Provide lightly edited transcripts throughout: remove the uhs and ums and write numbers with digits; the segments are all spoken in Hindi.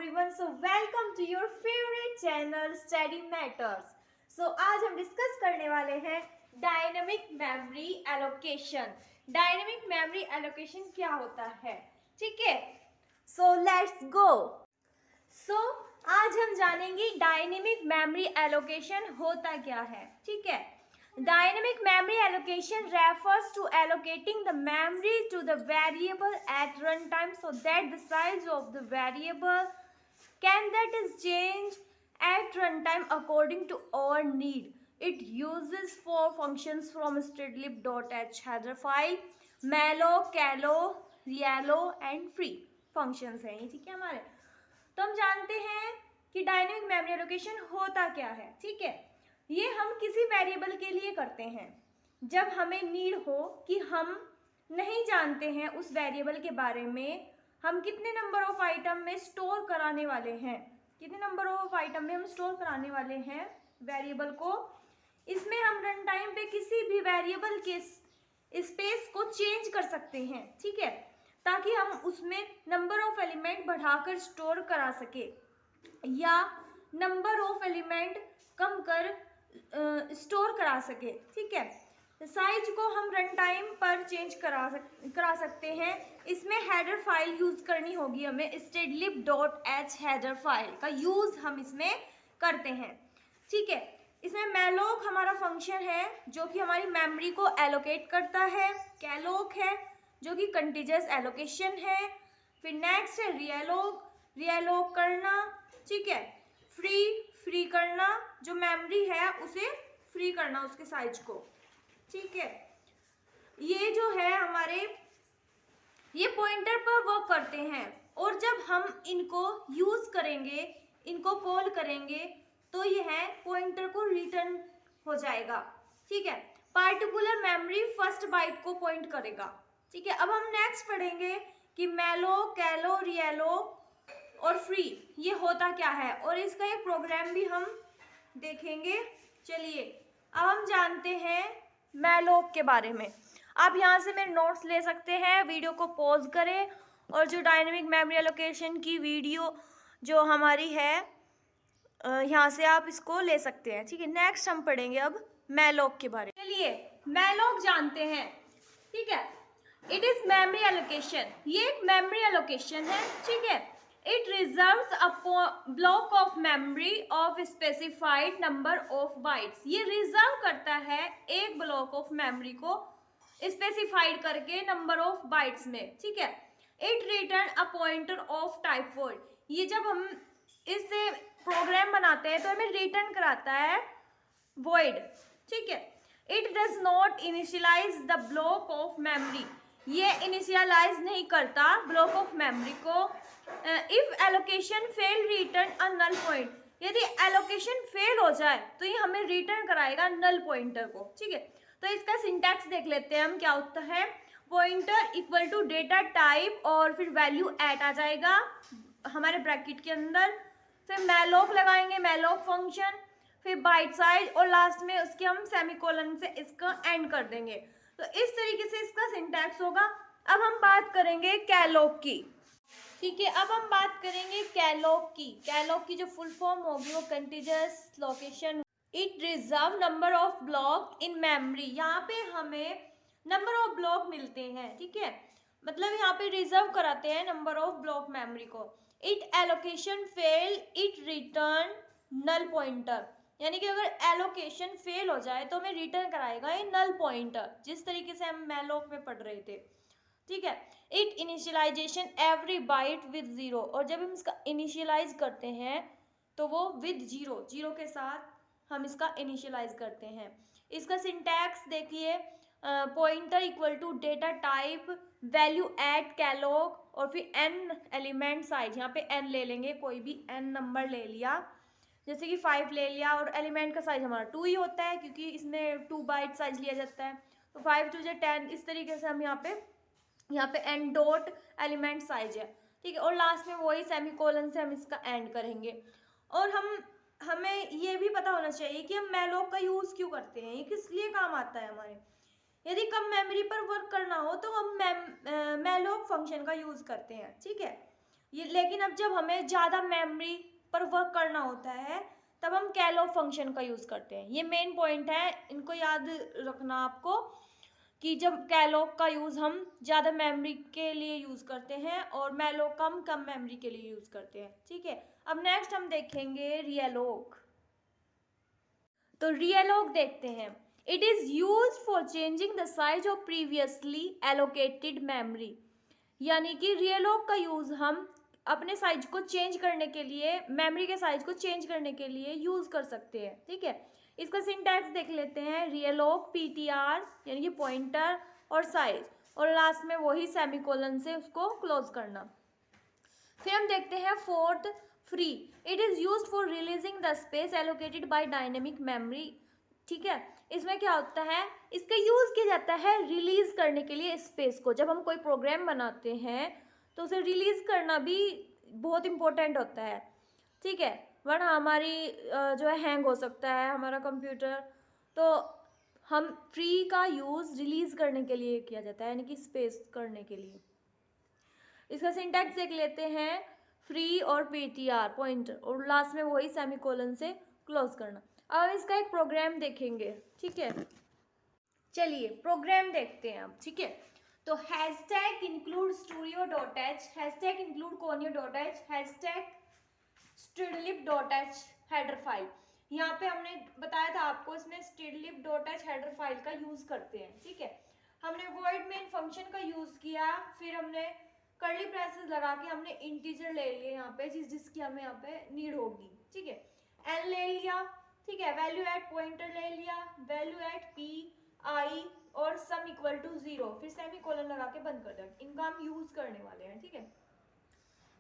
everyone. So welcome to your favorite channel Study Matters. So आज हम डिस्कस करने वाले हैं dynamic memory allocation. Dynamic memory allocation क्या होता है, ठीक है. So let's go. सो आज हम जानेंगे डायनेमिक मेमोरी एलोकेशन होता क्या है, ठीक है. Dynamic memory allocation refers to allocating the memory to the variable at runtime so that the size of the variable that is changed at runtime according to our need. It uses four functions from stdlib.h header file. malloc, calloc, realloc and free functions हैं ये, ठीक है हमारे. तो हम जानते हैं कि डायनेमिक मेमोरी एलोकेशन होता क्या है, ठीक है. ये हम किसी वेरिएबल के लिए करते हैं जब हमें नीड हो कि हम नहीं जानते हैं उस वेरिएबल के बारे में, हम कितने नंबर ऑफ आइटम में स्टोर कराने वाले हैं, कितने नंबर ऑफ आइटम में हम स्टोर कराने वाले हैं वेरिएबल को. इसमें हम रन टाइम पे किसी भी वेरिएबल के स्पेस को चेंज कर सकते हैं, ठीक है, ताकि हम उसमें नंबर ऑफ एलिमेंट बढ़ाकर स्टोर करा सके या नंबर ऑफ एलिमेंट कम कर स्टोर करा सके, ठीक है. साइज को हम रन टाइम पर चेंज करा सकते हैं. इसमें हेडर फाइल यूज करनी होगी हमें. stdlib.h हेडर फाइल का यूज हम इसमें करते हैं, ठीक है. इसमें मैलोक हमारा फंक्शन है जो कि हमारी मेमोरी को एलोकेट करता है. कैलोक है जो कि कंटीजियस एलोकेशन है. फिर नेक्स्ट है रियलोक, रियलोक करना, ठीक है. फ्री करना, जो मेमोरी है उसे फ्री करना उसके साइज को, ठीक है. ये जो है हमारे ये पॉइंटर पर वर्क करते हैं और जब हम इनको यूज करेंगे, इनको कॉल करेंगे तो यह पॉइंटर को रिटर्न हो जाएगा, ठीक है. पार्टिकुलर मेमोरी फर्स्ट बाइट को पॉइंट करेगा, ठीक है. अब हम नेक्स्ट पढ़ेंगे कि मैलोक, कैलोक, रियलोक और फ्री ये होता क्या है और इसका एक प्रोग्राम भी हम देखेंगे. चलिए अब हम जानते हैं मैलोक के बारे में. आप यहाँ से मेरे नोट्स ले सकते हैं, वीडियो को पॉज करें और जो डायनेमिक मेमोरी एलोकेशन की वीडियो जो हमारी है यहाँ से आप इसको ले सकते हैं, ठीक है. नेक्स्ट हम पढ़ेंगे अब मैलोक के बारे में. चलिए मैलोक जानते हैं, ठीक है. इट इज मेमोरी एलोकेशन, ये एक मेमोरी एलोकेशन है, ठीक है. It reserves a block of memory of specified number of bytes. ये रिजर्व करता है एक ब्लॉक ऑफ मेमोरी को स्पेसिफाइड करके नंबर ऑफ बाइट्स में, ठीक है. It return a pointer of type void. ये जब हम इससे प्रोग्राम बनाते हैं तो हमें रिटर्न कराता है void, ठीक है. It does not initialize the block of memory. ये इनिशियलाइज नहीं करता ब्लॉक ऑफ मेमोरी को. If allocation fail return a null point. यदि एलोकेशन फेल हो जाए तो ये हमें रिटर्न कराएगा नल पॉइंटर को, ठीक है. तो इसका सिंटैक्स देख लेते हैं हम क्या होता है. Pointer equal to data type और फिर वैल्यू एट आ जाएगा हमारे ब्रैकेट के अंदर. फिर मैलोक लगाएंगे, मैलोक फंक्शन, फिर बाइट साइज और लास्ट में उसके हम सेमीकोलन से इसका एंड कर देंगे. तो इस तरीके से इसका सिंटैक्स होगा. अब हम बात करेंगे कैलोक की, ठीक है. अब हम बात करेंगे कैलोक की. कैलोक की जो फुल फॉर्म होगी वो contiguous location. It reserve number of block in memory. यहाँ पे हमें नंबर ऑफ ब्लॉक मिलते हैं, ठीक है. मतलब यहाँ पे रिजर्व कराते हैं नंबर ऑफ ब्लॉक मेमोरी को. It allocation fail it return null pointer. यानी कि अगर एलोकेशन फेल हो जाए तो हमें रिटर्न कराएगा ये नल पॉइंटर, जिस तरीके से हम मैलोक में पढ़ रहे थे, ठीक है. It initialisation every byte with zero. और जब हम इसका इनिशियलाइज करते हैं तो वो विद जीरो, जीरो के साथ हम इसका इनिशियलाइज करते हैं. इसका सिंटैक्स देखिए. Pointer equal to data type, value at calloc और फिर एन एलिमेंट साइज. यहाँ पे एन ले लेंगे, कोई भी एन नंबर ले लिया, जैसे कि 5 ले लिया और एलिमेंट का साइज हमारा 2 ही होता है क्योंकि इसमें 2 बाइट साइज लिया जाता है. तो 5 2 10. इस तरीके से हम यहाँ पे एन डॉट एलिमेंट साइज है, ठीक है. और लास्ट में वही सेमीकोलन से हम इसका एंड करेंगे. और हमें ये भी पता होना चाहिए कि हम मैलोक का यूज़ क्यों करते हैं, ये किस लिए काम आता है हमारे. यदि कम मेमोरी पर वर्क करना हो तो हम मैलोक फंक्शन का यूज़ करते हैं, ठीक है. ये लेकिन अब जब हमें ज़्यादा मेमोरी पर वर्क करना होता है तब हम कैलोप फंक्शन का यूज़ करते हैं। ये मेन पॉइंट है, इनको याद रखना आपको कि जब कैलोप का यूज़ हम ज़्यादा मेमोरी के लिए यूज़ करते हैं और मैलोक कम मेमोरी के लिए यूज़ करते हैं। ठीक है, अब नेक्स्ट हम देखेंगे रियलोक। तो रियलोक देखते हैं। It is use for changing the size of previously allocated memory. यानी कि रियलोक का यूज़ हम अपने साइज को चेंज करने के लिए, मेमोरी के साइज को चेंज करने के लिए यूज़ कर सकते हैं। ठीक है, इसका सिंटैक्स देख लेते हैं। रियलोक पीटीआर यानी कि पॉइंटर और साइज, और लास्ट में वही सेमीकोलन से उसको क्लोज करना। फिर हम देखते हैं fourth, free. It is use for releasing the space allocated by dynamic memory. ठीक है, इसमें क्या होता है, इसका यूज़ किया जाता है रिलीज करने के लिए स्पेस को। जब हम कोई प्रोग्राम बनाते हैं तो उसे रिलीज करना भी बहुत इम्पोर्टेंट होता है। ठीक है, वरना हमारी जो है हैंग हो सकता है हमारा कंप्यूटर। तो हम फ्री का यूज़ रिलीज करने के लिए किया जाता है, यानी कि स्पेस करने के लिए। इसका सिंटैक्स देख लेते हैं। फ्री और पीटीआर पॉइंटर, और लास्ट में वही सेमीकोलन से क्लोज करना। अब इसका एक प्रोग्राम देखेंगे। ठीक है, चलिए प्रोग्राम देखते हैं अब। ठीक है, तो hashtag include studio dot h, hashtag include conio dot h, hashtag stdlib dot h header file. यहाँ पे हमने बताया था आपको, इसमें stdlib dot h header file का यूज करते हैं। ठीक है, हमने वॉइड मेन फंक्शन का यूज किया, फिर हमने कर्ली ब्रेसेस लगा के हमने इंटीजर ले लिए यहाँ पे, जिसकी हमें यहाँ पे नीड होगी। ठीक है, एन ले लिया। ठीक है, वैल्यू एट पॉइंटर ले लिया, वैल्यू एट पी आई और सम इक्वल टू 0, फिर सेमी कोलन लगा के बंद कर दिया। इनका हम यूज करने वाले हैं। ठीक है,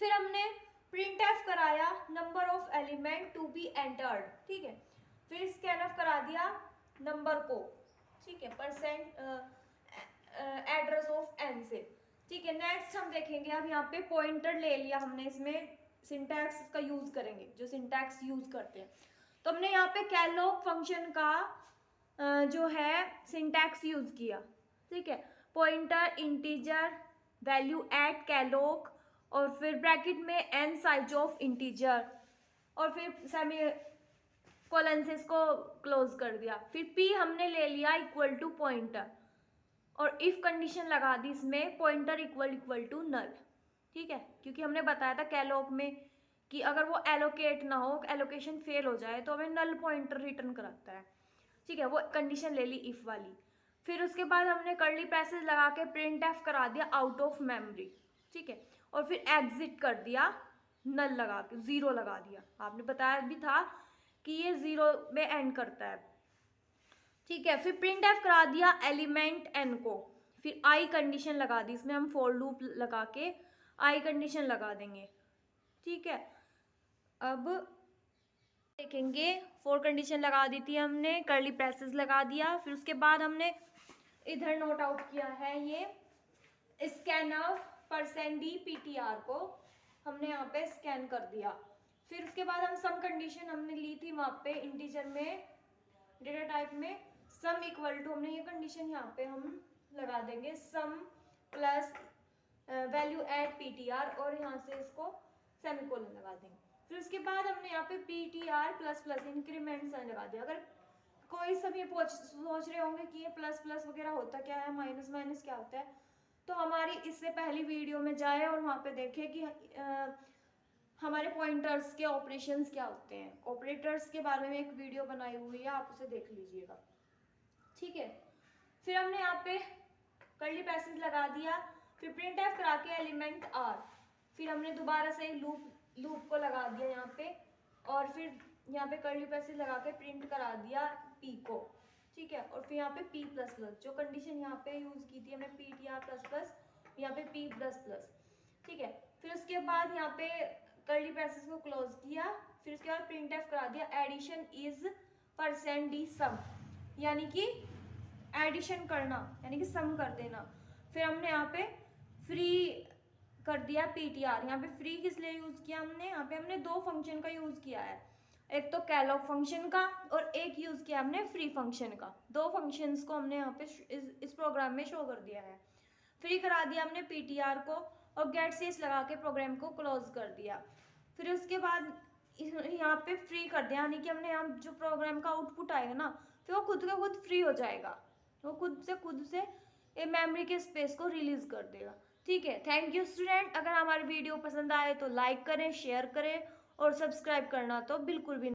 फिर हमने प्रिंट एफ कराया number of element to be entered. ठीक है, फिर स्कैन एफ करा दिया नंबर को। ठीक है, परसेंट एड्रेस ऑफ एन से। ठीक है, नेक्स्ट हम देखेंगे। अब यहाँ पे पॉइंटर ले लिया हमने, इसमें सिंटैक्स का यूज करेंगे, जो सिंटैक्स यूज करते हैं। तो हमने यहाँ पे कैलोप फंक्शन का जो है सिंटैक्स यूज किया। ठीक है, पॉइंटर इंटीजर वैल्यू एट कैलोप और फिर ब्रैकेट में एन साइज ऑफ इंटीजर और फिर सेमी कोलन से इसको क्लोज कर दिया। फिर पी हमने ले लिया इक्वल टू पॉइंटर और इफ कंडीशन लगा दी इसमें, पॉइंटर इक्वल टू नल। ठीक है, क्योंकि हमने बताया था कैलोप में कि अगर वो एलोकेट ना हो, एलोकेशन फेल हो जाए तो हमें नल पॉइंटर रिटर्न कराता है। ठीक है, वो कंडीशन ले ली इफ वाली। फिर उसके बाद हमने कर्ली ब्रेसेस लगा के प्रिंट एफ करा दिया आउट ऑफ मेमोरी। ठीक है, और फिर एग्जिट कर दिया नल लगा के, 0 लगा दिया। आपने बताया भी था कि ये 0 में एंड करता है। ठीक है, फिर प्रिंट एफ करा दिया एलिमेंट एन को, फिर आई कंडीशन लगा दी, इसमें हम फॉर लूप लगा के आई कंडीशन लगा देंगे। ठीक है, अब देखेंगे फॉर कंडीशन लगा दी थी हमने, कर्ली ब्रेसेस लगा दिया, फिर उसके बाद हमने इधर नोट आउट किया है ये स्कैन ऑफ %d_ptr को हमने यहाँ पे स्कैन कर दिया। फिर उसके बाद हम सम कंडीशन हमने ली थी वहाँ पे इंटीजर में डेटा टाइप में, सम इक्वल टू, हमने ये कंडीशन यहाँ पे हम लगा देंगे सम प्लस वैल्यू एट पीटीआर और यहाँ से इसको सेमीकोलन लगा देंगे। फिर उसके बाद हमने यहाँ पे PTR plus plus increment sign लगा दिया। अगर कोई सब ये सोच रहे होंगे कि ये प्लस प्लस वगैरह होता क्या है, माइनस माइनस क्या होता है, तो हमारी इससे पहली वीडियो में जाए और वहाँ पे देखें कि हमारे पॉइंटर्स के ऑपरेशंस क्या होते हैं। ऑपरेटर्स के बारे में एक वीडियो बनाई हुई है, आप उसे देख लीजिएगा। ठीक है, फिर हमने यहाँ पे कर्ली ब्रेसेस लगा दिया, फिर प्रिंट एफ करा के एलिमेंट आर, फिर हमने दोबारा से लूप को लगा दिया यहाँ पे, और फिर यहाँ पे कर्ली ब्रेसेस लगा के प्रिंट करा दिया पी को। ठीक है, और फिर यहाँ पे पी प्लस प्लस, जो कंडीशन यहाँ पे यूज की थी हमने P T R plus plus, यहाँ पे पी प्लस प्लस। ठीक है, फिर उसके बाद यहाँ पे कर्ली ब्रेसेस को क्लोज किया, फिर उसके बाद प्रिंट एफ करा दिया एडिशन इज %d सम, यानी कि एडिशन करना, यानी कि सम कर देना। फिर हमने यहाँ पे फ्री कर दिया पीटीआर। यहाँ पे फ्री किस लिए यूज किया हमने, यहाँ पे हमने 2 फंक्शन का यूज किया है, एक तो कैलोप फंक्शन का और एक यूज किया हमने फ्री फंक्शन का। 2 फंक्शंस को हमने यहाँ पे इस प्रोग्राम में शो कर दिया है। फ्री करा दिया हमने पीटीआर को और गेट सीएस लगा के प्रोग्राम को क्लोज कर दिया। फिर उसके बाद यहाँ पे फ्री कर दिया, यानी कि हमने यहाँ जो प्रोग्राम का आउटपुट आएगा ना, फिर वो खुद का खुद फ्री हो जाएगा, वो खुद से मेमोरी के स्पेस को रिलीज कर देगा। ठीक है, थैंक यू स्टूडेंट। अगर हमारी वीडियो पसंद आए तो लाइक करें, शेयर करें और सब्सक्राइब करना तो बिल्कुल भी